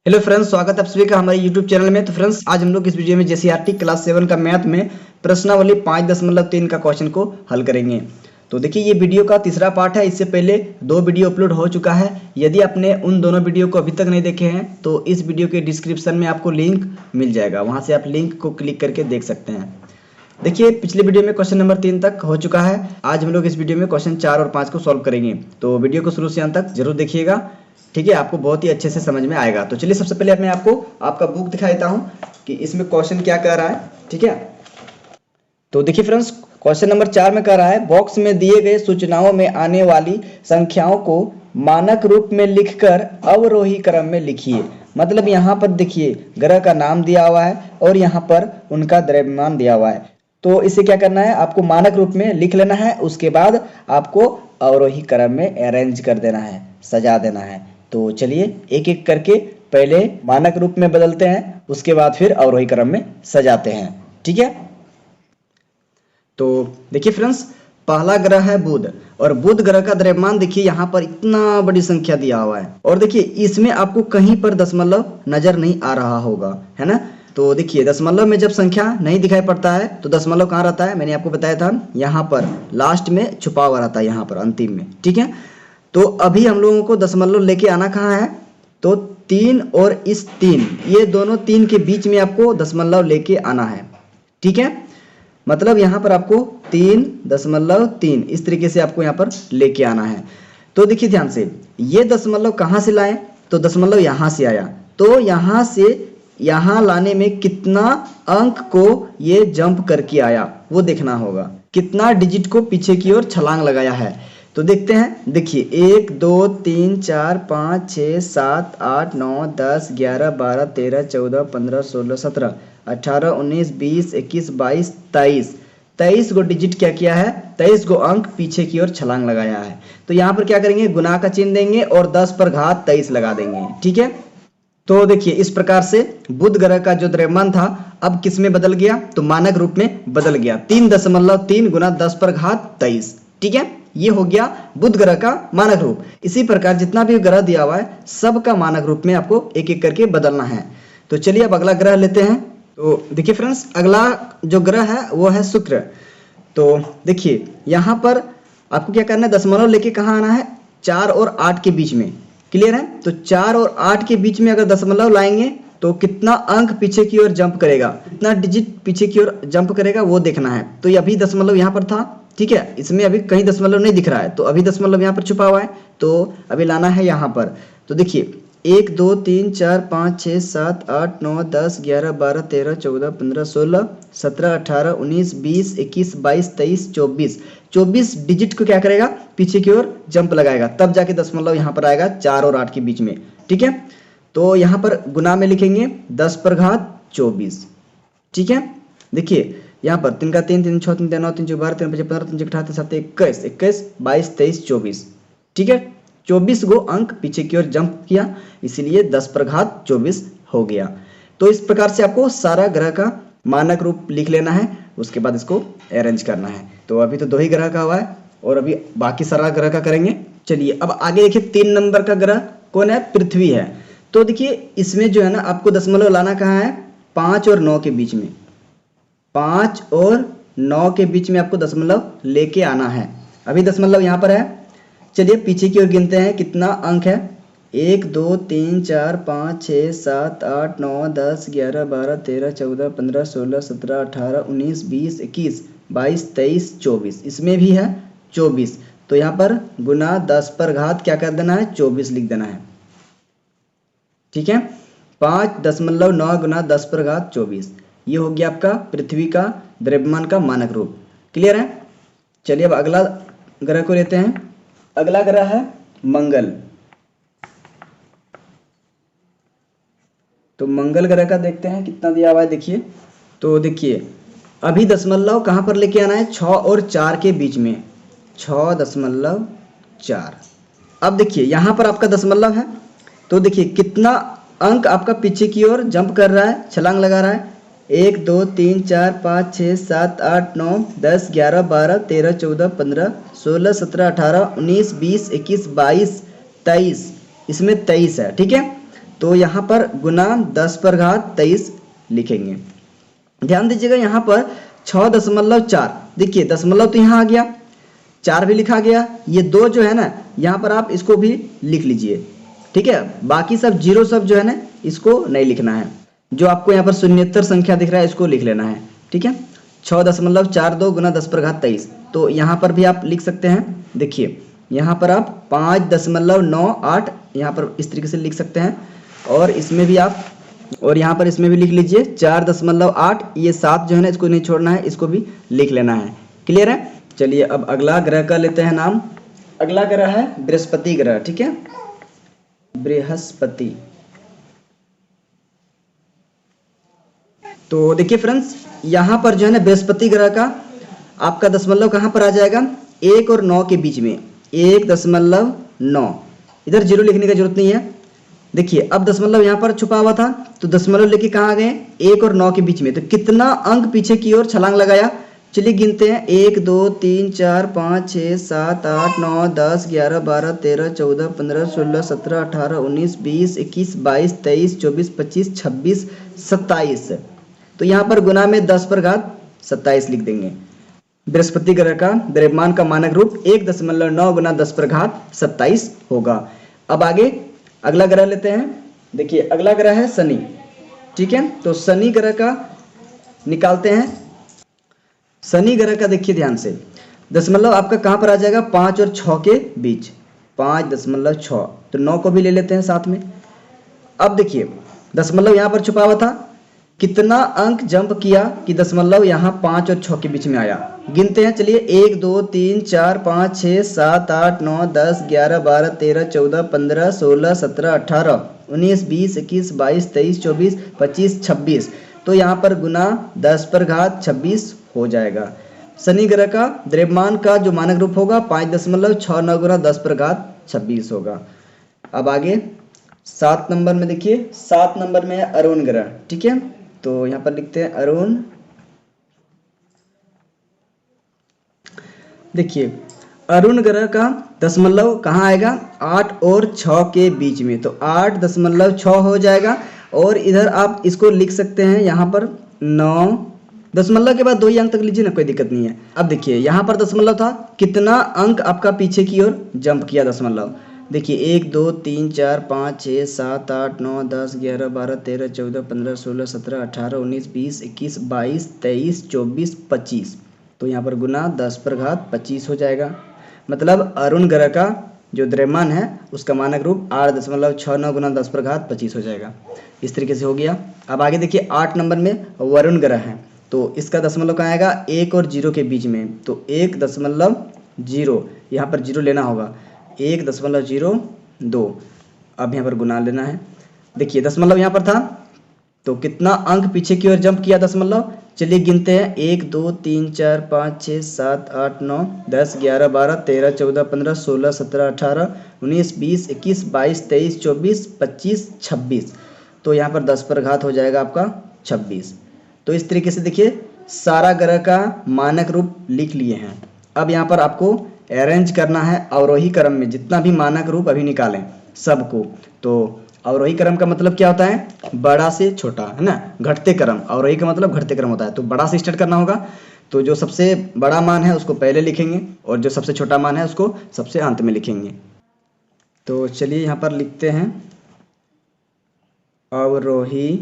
Hello friends, स्वागत है आप सभी का हमारे यूट्यूब चैनल में। तो फ्रेंड्स, आज हम लोग इस वीडियो में जेसीईआरटी क्लास 7 का मैथ में प्रश्नावली 5.3 का क्वेश्चन को हल करेंगे। तो देखिए, ये वीडियो का तीसरा पार्ट है। इससे पहले 2 वीडियो अपलोड हो चुका है। यदि आपने उन दोनों वीडियो को अभी तक नहीं देखे हैं तो इस वीडियो के डिस्क्रिप्शन में आपको लिंक मिल जाएगा, वहाँ से आप लिंक को क्लिक करके देख सकते हैं। देखिए, पिछले वीडियो में क्वेश्चन नंबर 3 तक हो चुका है। आज हम लोग इस वीडियो में क्वेश्चन 4 और 5 को सॉल्व करेंगे। तो वीडियो को शुरू से अंत तक जरूर देखिएगा, ठीक है, आपको बहुत ही अच्छे से समझ में आएगा। तो चलिए, सबसे पहले मैं आपको आपका बुक दिखा देता हूँ कि इसमें क्वेश्चन क्या कर रहा है, ठीक है। तो देखिए फ्रेंड्स, क्वेश्चन नंबर 4 में कह रहा है, बॉक्स में दिए गए सूचनाओं में आने वाली संख्याओं को मानक रूप में लिखकर अवरोही क्रम में लिखिए। मतलब यहाँ पर देखिए, ग्रह का नाम दिया हुआ है और यहाँ पर उनका द्रव्यमान दिया हुआ है। तो इसे क्या करना है, आपको मानक रूप में लिख लेना है। उसके बाद आपको अवरोही क्रम में अरेंज कर देना है, सजा देना है। तो चलिए, एक एक करके पहले मानक रूप में बदलते हैं, उसके बाद फिर अवरोही क्रम में सजाते हैं, ठीक है। तो देखिए फ्रेंड्स, पहला ग्रह है बुध, और बुध ग्रह का द्रव्यमान देखिए यहाँ पर इतना बड़ी संख्या दिया हुआ है। और देखिए, इसमें आपको कहीं पर दशमलव नजर नहीं आ रहा होगा, है ना। तो देखिए, दशमलव में जब संख्या नहीं दिखाई पड़ता है तो दशमलव कहाँ रहता है, मैंने आपको बताया था, यहाँ पर लास्ट में छुपा हुआ रहता है, यहाँ पर अंतिम में, ठीक है। तो अभी हम लोगों को दशमलव लेके आना कहाँ है, तो 3 और इस 3, ये दोनों 3 के बीच में आपको दशमलव लेके आना है, ठीक है। मतलब यहाँ पर आपको 3.3 इस तरीके से आपको यहाँ पर लेके आना है। तो देखिए ध्यान से, ये दशमलव कहाँ से लाएं, तो दशमलव यहाँ से आया, तो यहाँ से यहाँ लाने में कितना अंक को ये जंप करके आया वो देखना होगा, कितना डिजिट को पीछे की ओर छलांग लगाया है। तो देखते हैं, देखिए 1 2 3 4 5 6 7 8 9 10 11 12 13 14 15 16 17 18 19 20 21 22 23 23 गो डिजिट क्या किया है, 23 गो अंक पीछे की ओर छलांग लगाया है। तो यहाँ पर क्या करेंगे, गुना का चिन्ह देंगे और 10 पर घात 23 लगा देंगे, ठीक है। तो देखिए, इस प्रकार से बुध ग्रह का जो द्रव्यमान था अब किस में बदल गया, तो मानक रूप में बदल गया। 3.3 गुना 10 पर घात 23, ठीक है। ये हो गया बुध ग्रह का मानक रूप। इसी प्रकार जितना भी ग्रह दिया हुआ है सबका मानक रूप में आपको एक एक करके बदलना है। तो चलिए, अब अगला ग्रह लेते हैं। तो देखिए फ्रेंड्स, अगला जो ग्रह है वो है शुक्र। तो देखिए, यहाँ पर आपको क्या करना है, दशमलव लेके कहाँ आना है, 4 और 8 के बीच में, क्लियर है। तो 4 और 8 के बीच में अगर दशमलव लाएंगे तो कितना अंक पीछे की ओर जंप करेगा, कितना डिजिट पीछे की ओर जंप करेगा वो देखना है। तो ये अभी दशमलव यहाँ पर था, ठीक है, इसमें अभी कहीं दशमलव नहीं दिख रहा है, तो अभी दशमलव यहाँ पर छुपा हुआ है, तो अभी लाना है यहाँ पर। तो देखिए, 1 2 3 4 5 6 7 8 9 10 11 12 13 14 15 16 17 18 19 20 21 22 23 24 डिजिट को क्या करेगा, पीछे की ओर जंप लगाएगा, तब जाके दशमलव यहाँ पर आएगा 4 और 8 के बीच में, ठीक है। तो यहाँ पर गुना में लिखेंगे 10 पर घात 24, ठीक है। देखिए, यहाँ पर 3 का 3 3 6 3 9 3 12 13 15 15 18 7 21 21 22 23 24, ठीक है। 24 गो अंक पीछे की ओर जंप किया, इसीलिए 10 पर घात 24 हो गया। तो इस प्रकार से आपको सारा ग्रह का मानक रूप लिख लेना है, उसके बाद इसको अरेंज करना है। तो अभी तो 2 ही ग्रह का हुआ है और अभी बाकी सारा ग्रह का करेंगे। चलिए, अब आगे देखिए, 3 नंबर का ग्रह कौन है, पृथ्वी है। तो देखिए, इसमें जो है ना, आपको दशमलव लाना कहाँ है, 5 और 9 के बीच में, 5 और 9 के बीच में आपको दशमलव लेके आना है। अभी दशमलव यहाँ पर है। चलिए, पीछे की ओर गिनते हैं कितना अंक है, 1 2 3 4 5 6 7 8 9 10 11 12 13 14 15 16 17 18 19 20 21 22 23 24, इसमें भी है 24। तो यहाँ पर गुना 10 पर घात क्या कर देना है, 24 लिख देना है, ठीक है। 5.9 गुना 10 पर घात 24, ये हो गया आपका पृथ्वी का द्रव्यमान का मानक रूप, क्लियर है। चलिए, अब अगला ग्रह को लेते हैं। अगला ग्रह है मंगल। तो मंगल ग्रह का देखते हैं कितना दिया हुआ है, देखिए। तो देखिए, अभी दशमलव कहाँ पर लेके आना है, 6 और 4 के बीच में, 6.4। अब देखिए, यहाँ पर आपका दशमलव है, तो देखिए कितना अंक आपका पीछे की ओर जंप कर रहा है, छलांग लगा रहा है। 1 2 3 4 5 6 7 8 9 10 11 12 13 14 15 16 17 18 19 20 21 22 23, इसमें 23 है, ठीक है। तो यहाँ पर गुना 10 पर घात 23 लिखेंगे। ध्यान दीजिएगा यहाँ पर 6.4, देखिए दशमलव तो यहाँ आ गया, 4 भी लिखा गया, ये 2 जो है ना यहाँ पर आप इसको भी लिख लीजिए, ठीक है। बाकी सब जीरो सब जो है ना इसको नहीं लिखना है, जो आपको यहाँ पर शून्येतर संख्या दिख रहा है इसको लिख लेना है, ठीक है। 6.42 गुना 10 पर घात 23, तो यहाँ पर भी आप लिख सकते हैं। देखिए यहाँ पर आप 5.98 यहाँ पर इस तरीके से लिख सकते हैं, और इसमें भी आप, और यहाँ पर इसमें भी लिख लीजिए 4.8, ये 7 जो है ना इसको नहीं छोड़ना है, इसको भी लिख लेना है। क्लियर है। चलिए अब अगला ग्रह का लेते हैं नाम। अगला ग्रह है बृहस्पति ग्रह, ठीक है, बृहस्पति। तो देखिए फ्रेंड्स यहाँ पर जो है ना बृहस्पति ग्रह का आपका दशमलव कहाँ पर आ जाएगा, 1 और 9 के बीच में, 1.9, इधर जीरो लिखने की जरूरत नहीं है। देखिए अब दशमलव यहाँ पर छुपा हुआ था, तो दशमलव लेके कहाँ आ गए, 1 और 9 के बीच में, तो कितना अंक पीछे की ओर छलांग लगाया, चलिए गिनते हैं, 1 2 3 4 5 6 7 8 9 10 11 12 13 14 15 16 17 18 19 20 21 22 23 24 25 26 27। तो यहाँ पर गुना में 10 पर घात 27 लिख देंगे। बृहस्पति ग्रह का द्रव्यमान का मानक रूप 1.9 गुना 10 पर घात 27 होगा। अब आगे अगला ग्रह लेते हैं। देखिए अगला ग्रह है शनि, ठीक है। तो शनि ग्रह का निकालते हैं। शनि ग्रह का देखिए ध्यान से, दशमलव आपका कहाँ पर आ जाएगा, 5 और 6 के बीच, 5.6, तो 9 को भी ले लेते हैं साथ में। अब देखिए दशमलव यहाँ पर छुपा हुआ था, कितना अंक जंप किया कि दशमलव यहाँ 5 और 6 के बीच में आया, गिनते हैं। चलिए 1 2 3 4 5 6 7 8 9 10 11 12 13 14 15 16 17 18 19 20 21 22 23 24 25 26। तो यहाँ पर गुना 10 पर घात 26 हो जाएगा। शनि ग्रह का द्रव्यमान का जो मानक रूप होगा 5.69 गुना 10 पर घात 26 होगा। अब आगे 7 नंबर में देखिए, 7 नंबर में है अरुण ग्रह, ठीक है। तो यहाँ पर लिखते हैं अरुण। देखिए अरुण ग्रह का दशमलव कहाँ आएगा, 8 और 6 के बीच में, तो 8.6 हो जाएगा। और इधर आप इसको लिख सकते हैं यहाँ पर 9, दशमलव के बाद 2 ही अंक तक लीजिए ना, कोई दिक्कत नहीं है। अब देखिए यहाँ पर दशमलव था, कितना अंक आपका पीछे की ओर जंप किया दशमलव, देखिए 1 2 3 4 5 6 7 8 9 10 11 12 13 14 15 16 17 18 19 20 21 22 23 24 25। तो यहाँ पर गुना 10 पर घात 25 हो जाएगा। मतलब अरुण ग्रह का जो द्रव्यमान है उसका मानक रूप 8.69 गुना 10 पर घात 25 हो जाएगा। इस तरीके से हो गया। अब आगे देखिए 8 नंबर में वरुण ग्रह है, तो इसका दशमलव कहाँ आएगा, 1 और 0 के बीच में, तो 1.0 यहाँ पर 0 लेना होगा, 1.02। अब यहाँ पर गुना लेना है। देखिए दशमलव यहाँ पर था, तो कितना अंक पीछे की ओर जंप किया दशमलव, चलिए गिनते हैं, 1 2 3 4 5 6 7 8 9 10 11 12 13 14 15 16 17 18 19 20 21 22 23 24 25 26। तो यहाँ पर 10 पर घात हो जाएगा आपका 26। तो इस तरीके से देखिए सारा ग्रह का मानक रूप लिख लिए हैं। अब यहाँ पर आपको अरेंज करना है अवरोही क्रम में, जितना भी मानक रूप अभी निकालें सबको। तो अवरोही क्रम का मतलब क्या होता है, बड़ा से छोटा, है ना, घटते क्रम, अवरोही का मतलब घटते क्रम होता है। तो बड़ा से स्टार्ट करना होगा, तो जो सबसे बड़ा मान है उसको पहले लिखेंगे और जो सबसे छोटा मान है उसको सबसे अंत में लिखेंगे। तो चलिए यहाँ पर लिखते हैं अवरोही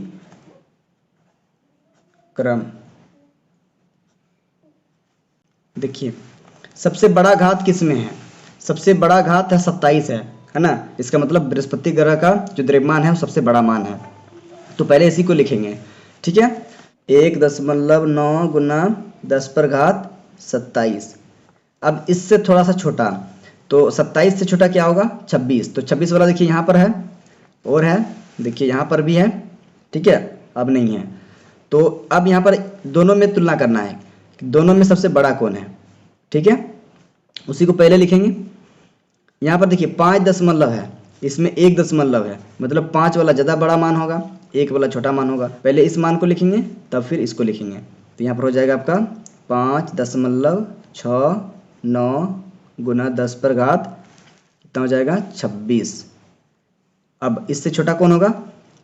क्रम। देखिए सबसे बड़ा घात किस में है, सबसे बड़ा घात है 27 है ना। इसका मतलब बृहस्पति ग्रह का जो द्रव्यमान है वो सबसे बड़ा मान है। तो पहले इसी को लिखेंगे, ठीक है। 1.9 गुना 10 पर घात 27। अब इससे थोड़ा सा छोटा, तो 27 से छोटा क्या होगा, 26। तो 26 वाला देखिए यहाँ पर है और है, देखिए यहाँ पर भी है, ठीक है, अब नहीं है। तो अब यहाँ पर दोनों में तुलना करना है, दोनों में सबसे बड़ा कौन है, ठीक है, उसी को पहले लिखेंगे। यहाँ पर देखिए 5 दशमलव है, इसमें 1 दशमलव है, मतलब 5 वाला ज़्यादा बड़ा मान होगा, 1 वाला छोटा मान होगा। पहले इस मान को लिखेंगे तब फिर इसको लिखेंगे। तो यहाँ पर हो जाएगा आपका 5.69 गुना 10 पर घात कितना हो जाएगा, 26। अब इससे छोटा कौन होगा,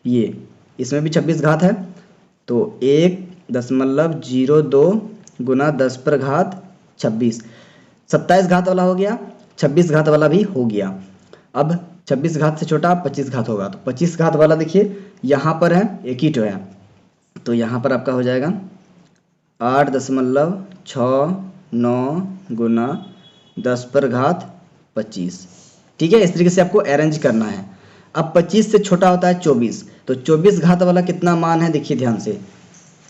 ये इसमें भी 26 घात है, तो 1.02 गुना 10 पर घात 26, 27 घात वाला हो गया, 26 घात वाला भी हो गया। अब 26 घात से छोटा 25 घात होगा, तो 25 घात वाला देखिए यहाँ पर है, एक ही तो है, तो यहाँ पर आपका हो जाएगा 8.69 गुना 10 पर घात 25। ठीक है, इस तरीके से आपको अरेंज करना है। अब 25 से छोटा होता है 24, तो 24 घात वाला कितना मान है देखिए ध्यान से,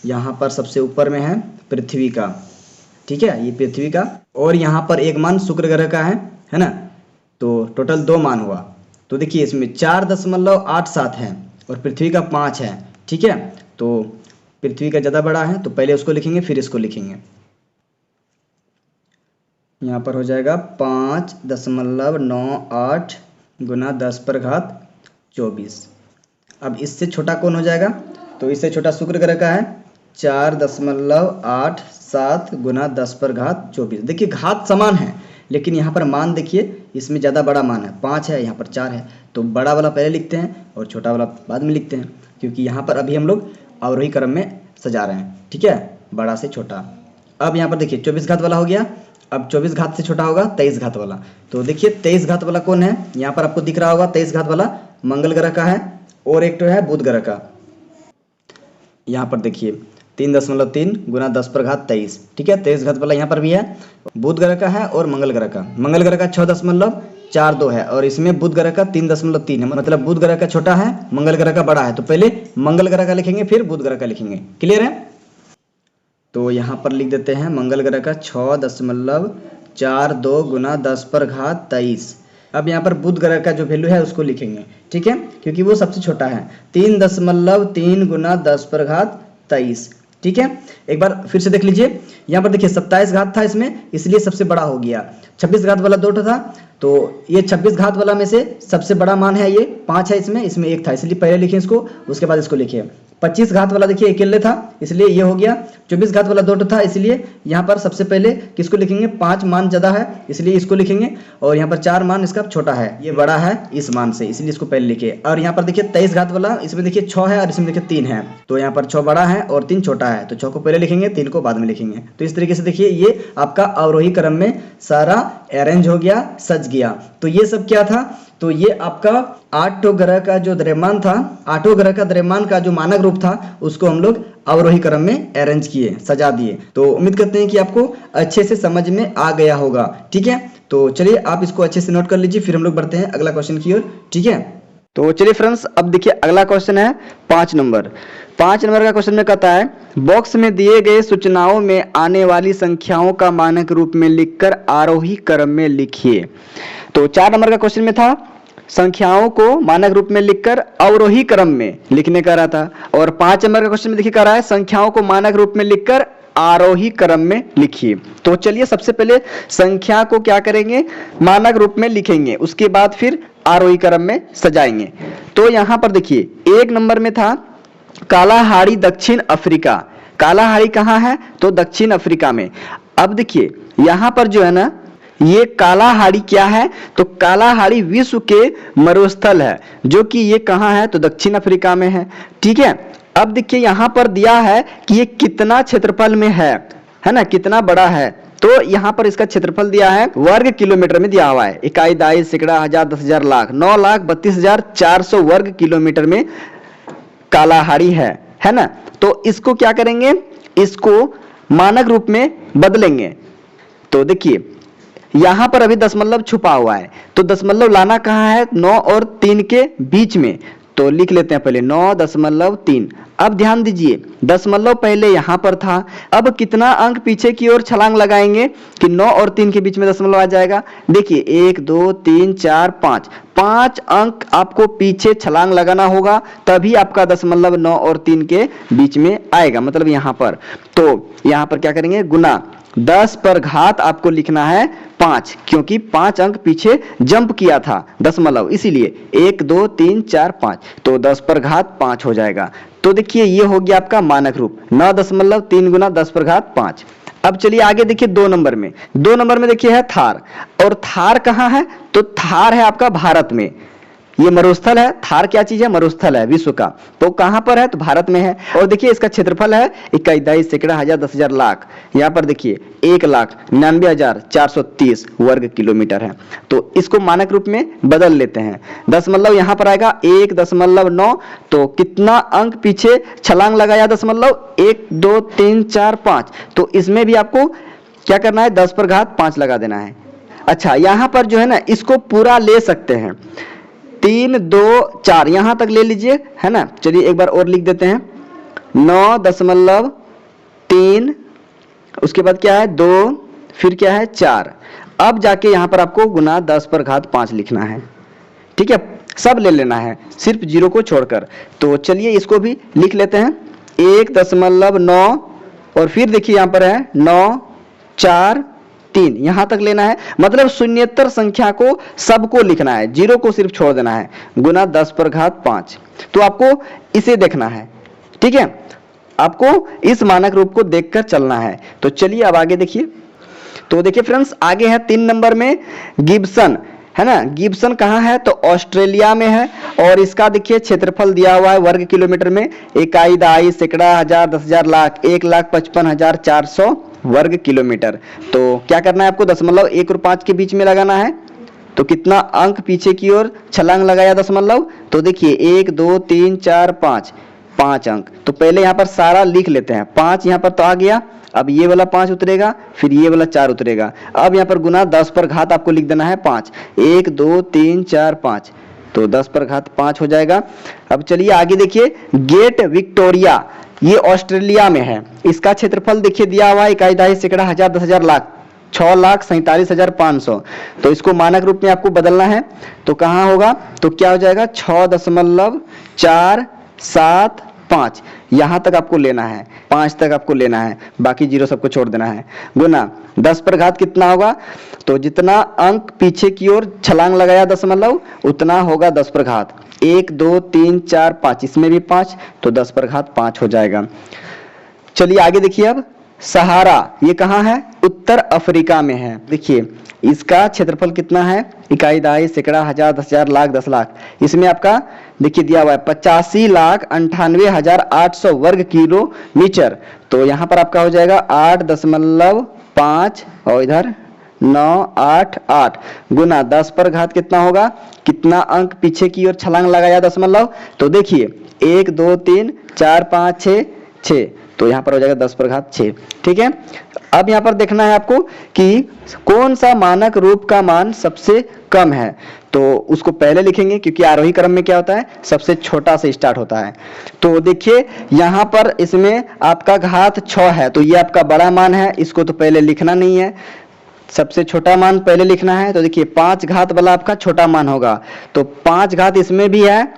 यहाँ पर सबसे ऊपर में है पृथ्वी का, ठीक है, ये पृथ्वी का, और यहाँ पर एक मान शुक्र ग्रह का है ना, तो टोटल 2 मान हुआ। तो देखिए इसमें 4.87 है और पृथ्वी का 5 है, ठीक है, तो पृथ्वी का ज़्यादा बड़ा है, तो पहले उसको लिखेंगे फिर इसको लिखेंगे। यहाँ पर हो जाएगा 5.98 गुना 10 पर घात 24। अब इससे छोटा कौन हो जाएगा, तो इससे छोटा शुक्र ग्रह का है 4.87 गुना 10 पर घात 24। देखिए घात समान है, लेकिन यहाँ पर मान देखिए इसमें ज़्यादा बड़ा मान है, 5 है, यहाँ पर 4 है, तो बड़ा वाला पहले लिखते हैं और छोटा वाला बाद में लिखते हैं, क्योंकि यहाँ पर अभी हम लोग अवरोही क्रम में सजा रहे हैं। ठीक है, बड़ा से छोटा। अब यहाँ पर देखिए 24 घात वाला हो गया, अब 24 घात से छोटा होगा 23 घात वाला। तो देखिए 23 घात वाला कौन है, यहाँ पर आपको दिख रहा होगा 23 घात वाला मंगल ग्रह का है और एक तो है बुध ग्रह का। यहाँ पर देखिए 3.3 गुना 10 पर घात 23। ठीक है, 23 घात वाला यहाँ पर भी है, बुध ग्रह का है और मंगल ग्रह का। मंगल ग्रह का 6.42 है और इसमें बुध ग्रह का 3.3 है, मतलब बुध ग्रह का छोटा है, मंगल ग्रह का बड़ा है। तो पहले मंगल ग्रह का लिखेंगे फिर बुध ग्रह का लिखेंगे। क्लियर है, तो यहाँ पर लिख देते हैं मंगल ग्रह का 6.42 गुना 10 पर घात 23। अब यहाँ पर बुध ग्रह का जो वैल्यू है उसको लिखेंगे, ठीक है, क्योंकि वो सबसे छोटा है, 3.3 गुना 10 पर घात 23। ठीक है, एक बार फिर से देख लीजिए, यहाँ पर देखिए 27 घात था इसमें, इसलिए सबसे बड़ा हो गया। 26 घात वाला 2 था, तो ये 26 घात वाला में से सबसे बड़ा मान है ये 5 है, इसमें 1 था, इसलिए पहले लिखे इसको, उसके बाद इसको लिखिए। 25 घात वाला देखिए अकेले था, इसलिए ये हो गया। 24 घात वाला 2 था, इसलिए यहाँ पर सबसे पहले किसको लिखेंगे, 5 मान ज़्यादा है इसलिए इसको लिखेंगे, और यहाँ पर 4 मान इसका छोटा है, ये बड़ा है इस मान से, इसलिए इसको पहले लिखे। और यहाँ पर देखिए 23 घात वाला, इसमें देखिए 6 है और इसमें देखिए 3 है, तो यहाँ पर 6 बड़ा है और 3 छोटा है, तो 6 को पहले लिखेंगे, 3 को बाद में लिखेंगे। तो इस तरीके से देखिए ये आपका अवरोही क्रम में सारा अरेंज हो गया, सज गया। तो ये सब क्या था, तो ये आपका 8 ग्रह का जो द्रव्यमान था, 8 ग्रह का द्रव्यमान का जो मानक रूप था, उसको हम लोग अवरोही क्रम में अरेंज किए, सजा दिए। तो उम्मीद करते हैं कि आपको अच्छे से समझ में आ गया होगा। ठीक है, तो चलिए आप इसको अच्छे से नोट कर लीजिए, फिर हम लोग बढ़ते हैं अगला क्वेश्चन की ओर। ठीक है, तो चलिए फ्रेंड्स, अब देखिए अगला क्वेश्चन है 5 नंबर। 5 नंबर का क्वेश्चन में कहता है, बॉक्स में दिए गए सूचनाओं में आने वाली संख्याओं का मानक रूप में लिखकर आरोही क्रम में लिखिए। तो 4 नंबर का क्वेश्चन में था संख्याओं को मानक रूप में लिखकर अवरोही क्रम में लिखने का रहा था, और 5 नंबर का क्वेश्चन में देखिए कह रहा है संख्याओं को मानक रूप में लिखकर आरोही क्रम में लिखिए। तो चलिए सबसे पहले संख्या को क्या करेंगे, मानक रूप में लिखेंगे, उसके बाद फिर आरोही क्रम में सजाएंगे। तो यहाँ पर देखिए 1 नंबर में था कालाहारी दक्षिण अफ्रीका। कालाहारी कहाँ है, तो दक्षिण अफ्रीका में। अब देखिए यहाँ पर जो है ना, ये कालाहारी क्या है, तो कालाहारी विश्व के मरुस्थल है, जो कि ये कहाँ है, तो दक्षिण अफ्रीका में है। ठीक है, अब देखिए यहाँ पर दिया है कि ये कितना क्षेत्रफल में है ना, कितना बड़ा है। तो यहाँ पर इसका क्षेत्रफल दिया है वर्ग किलोमीटर में दिया हुआ है, इकाई, दाई, सैकड़ा, हजार, 10,000, लाख, 9,32,400 वर्ग किलोमीटर में कालाहारी है ना। तो इसको क्या करेंगे, इसको मानक रूप में बदलेंगे। तो देखिए यहां पर अभी दशमलव छुपा हुआ है, तो दशमलव लाना कहाँ है, 9 और 3 के बीच में। तो लिख लेते हैं पहले 9.3। अब ध्यान दीजिए दशमलव पहले यहां पर था, अब कितना अंक पीछे की ओर छलांग लगाएंगे कि 9 और 3 के बीच में दशमलव आ जाएगा। देखिए 1 2 3 4 5 अंक आपको पीछे छलांग लगाना होगा, तभी आपका दशमलव 9 और 3 के बीच में आएगा, मतलब यहां पर। तो यहां पर क्या करेंगे, गुना 10 पर घात आपको लिखना है 5, क्योंकि 5 अंक पीछे जंप किया था दशमलव, इसीलिए 1 2 3 4 5, तो 10 पर घात 5 हो जाएगा। तो देखिए ये हो गया आपका मानक रूप 9.3 गुना 10 पर घात 5। अब चलिए आगे देखिए 2 नंबर में। 2 नंबर में देखिए है थार, और थार कहाँ है, तो थार है आपका भारत में, ये मरुस्थल है, थार क्या चीज है, मरुस्थल है विश्व का। तो कहां पर है, तो भारत में है। और देखिए इसका क्षेत्रफल है 21 सैकड़ा हजार 10,000 लाख। यहाँ पर देखिए 1,99,430 वर्ग किलोमीटर है। तो इसको मानक रूप में बदल लेते हैं। दशमलव यहाँ पर आएगा 1.9, तो कितना अंक पीछे छलांग लगाया, दशमलव 1 2 3 4 5। तो इसमें भी आपको क्या करना है, 10⁵ लगा देना है। अच्छा यहाँ पर जो है ना, इसको पूरा ले सकते हैं, 3 2 4 यहां तक ले लीजिए, है ना। चलिए एक बार और लिख देते हैं, 9.3, उसके बाद क्या है 2, फिर क्या है 4। अब जाके यहां पर आपको गुना 10⁵ लिखना है, ठीक है। सब ले लेना है सिर्फ 0 को छोड़कर। तो चलिए इसको भी लिख लेते हैं, 1.9 और फिर देखिए यहां पर है 9 4 3 यहां तक लेना है। मतलब शून्येतर संख्या को सबको लिखना है, 0 को सिर्फ छोड़ देना है, गुना 10⁵ तो आपको इसे देखना है, ठीक है। आपको इस मानक रूप को देखकर चलना है। तो चलिए अब आगे देखिए। तो देखिए फ्रेंड्स, आगे है 3 नंबर में गिब्सन, है ना। गिब्सन कहाँ है, तो ऑस्ट्रेलिया में है। और इसका देखिए क्षेत्रफल दिया हुआ है वर्ग किलोमीटर में, 21 सैकड़ा हजार 10,000 लाख, 1,55,400 वर्ग किलोमीटर। तो क्या करना है आपको, दशमलव 1 और 5 के बीच में लगाना है। तो कितना अंक पीछे की ओर छलांग लगाया दशमलव, तो देखिए 1 2 3 4 5 अंक। तो पहले यहाँ पर सारा लिख लेते हैं, 5 यहाँ पर तो आ गया। अब ये वाला 5 उतरेगा, फिर ये वाला 4 उतरेगा। अब यहाँ पर गुना 10⁵ आपको लिख देना है 5, 1 2 3 4 5, तो 10⁵ हो जाएगा। अब चलिए आगे देखिए, गेट विक्टोरिया, ये ऑस्ट्रेलिया में है। इसका क्षेत्रफल देखिए दिया हुआ है 21 सैकड़ा हजार 10,000 लाख, 6,47,500। तो इसको मानक रूप में आपको बदलना है। तो कहाँ होगा, तो क्या हो जाएगा 6.475 यहां तक आपको लेना है, 5 तक आपको लेना है, बाकी 0 सबको छोड़ देना है। गुना 10⁵ कितना होगा, तो जितना अंक पीछे की ओर छलांग लगाया दशमलव, उतना होगा 10⁵। 1 2 3 4 5, इसमें भी 5, तो 10⁵ हो जाएगा। चलिए आगे देखिए। अब सहारा, ये कहाँ है, उत्तर अफ्रीका में है। देखिए इसका क्षेत्रफल कितना है, 21 सैकड़ा हजार 10,000 लाख 10 लाख। इसमें आपका देखिए दिया हुआ है 85,98,800 वर्ग किलोमीटर। तो यहाँ पर आपका हो जाएगा 8.5 और इधर 988 गुना 10⁵ कितना होगा, कितना अंक पीछे की ओर छलांग लगाया दशमलव, तो देखिए 1 2 3 4 5 6, तो यहाँ पर हो जाएगा 10⁵, ठीक है। अब यहाँ पर देखना है आपको कि कौन सा मानक रूप का मान सबसे कम है। तो उसको पहले लिखेंगे, क्योंकि आरोही क्रम में क्या होता है, सबसे छोटा से स्टार्ट होता है। तो देखिए यहाँ पर इसमें आपका घात 6 है, तो ये आपका बड़ा मान है, इसको तो पहले लिखना नहीं है, सबसे छोटा मान पहले लिखना है। तो देखिए 5 घात वाला आपका छोटा मान होगा। तो 5 घात इसमें भी है,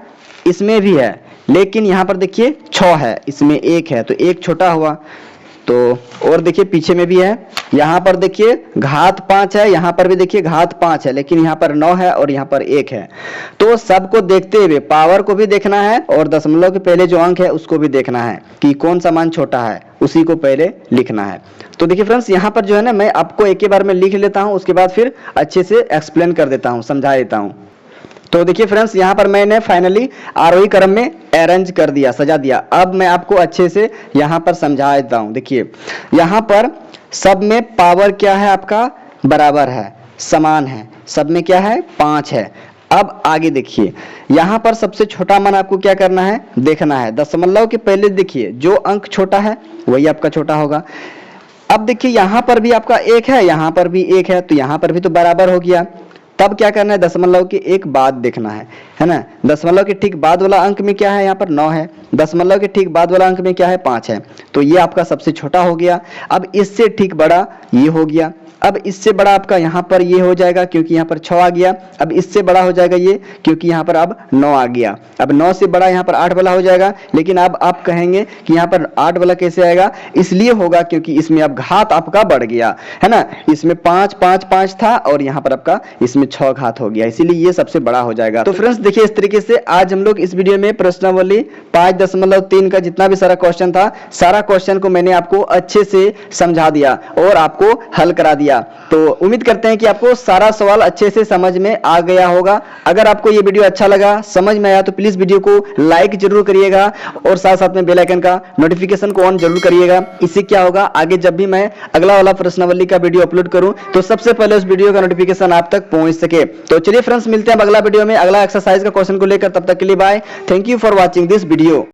इसमें भी है, लेकिन यहाँ पर देखिए 6 है, इसमें 1 है, तो 1 छोटा हुआ। तो और देखिए पीछे में भी है, यहाँ पर देखिए घात 5 है, यहाँ पर भी देखिए घात 5 है, लेकिन यहाँ पर 9 है और यहाँ पर 1 है। तो सबको देखते हुए पावर को भी देखना है और दशमलव के पहले जो अंक है उसको भी देखना है कि कौन सा मान छोटा है, उसी को पहले लिखना है। तो देखिए फ्रेंड्स, यहाँ पर जो है ना, मैं आपको एक ही बार में लिख लेता हूँ, उसके बाद फिर अच्छे से एक्सप्लेन कर देता हूँ, समझा देता हूँ। तो देखिए फ्रेंड्स, यहाँ पर मैंने फाइनली आरोही क्रम में अरेंज कर दिया, सजा दिया। अब मैं आपको अच्छे से यहाँ पर समझा देता हूँ। देखिए यहाँ पर सब में पावर क्या है, आपका बराबर है, समान है, सब में क्या है 5 है। अब आगे देखिए, यहाँ पर सबसे छोटा मान आपको क्या करना है, देखना है। दशमलव के पहले देखिए जो अंक छोटा है वही आपका छोटा होगा। अब देखिए यहाँ पर भी आपका 1 है, यहाँ पर भी 1 है, तो यहाँ पर भी तो बराबर हो गया। तब क्या करना है, दशमलव के एक बाद देखना है ना। दशमलव के ठीक बाद वाला अंक में क्या है, यहाँ पर 9 है, दशमलव के ठीक बाद वाला अंक में क्या है 5 है, तो ये आपका सबसे छोटा हो गया। अब इससे ठीक बड़ा ये हो गया। अब इससे बड़ा आपका यहाँ पर ये हो जाएगा, क्योंकि यहाँ पर 6 आ गया। अब इससे बड़ा हो जाएगा ये, क्योंकि यहाँ पर अब 9 आ गया। अब 9 से बड़ा यहाँ पर 8 वाला हो जाएगा। लेकिन अब आप कहेंगे कि यहाँ पर 8 वाला कैसे आएगा, इसलिए होगा क्योंकि इसमें अब घात आपका बढ़ गया है ना। इसमें 5 5 5 था और यहाँ पर आपका इसमें 6 घात हो गया, इसीलिए ये सबसे बड़ा हो जाएगा। तो फ्रेंड्स देखिए, इस तरीके से आज हम लोग इस वीडियो में प्रश्नावली 5.3 का जितना भी सारा क्वेश्चन था, सारा क्वेश्चन को मैंने आपको अच्छे से समझा दिया और आपको हल करा दिया। किया। तो उम्मीद करते हैं कि आपको सारा सवाल अच्छे से समझ में आ गया होगा। अगर आपको ये वीडियो अच्छा लगा, समझ में आया, तो प्लीज वीडियो को लाइक जरूर करिएगा और साथ साथ में बेल आइकन का नोटिफिकेशन को ऑन जरूर करिएगा। इससे क्या होगा, आगे जब भी मैं अगला वाला प्रश्नावली का वीडियो अपलोड करूं तो सबसे पहले उस वीडियो का नोटिफिकेशन आप तक पहुंच सके। तो चलिए फ्रेंड्स, मिलते हैं अगला वीडियो में अगला एक्सरसाइज का क्वेश्चन को लेकर। तब तक के लिए bye. Thank you for watching this video.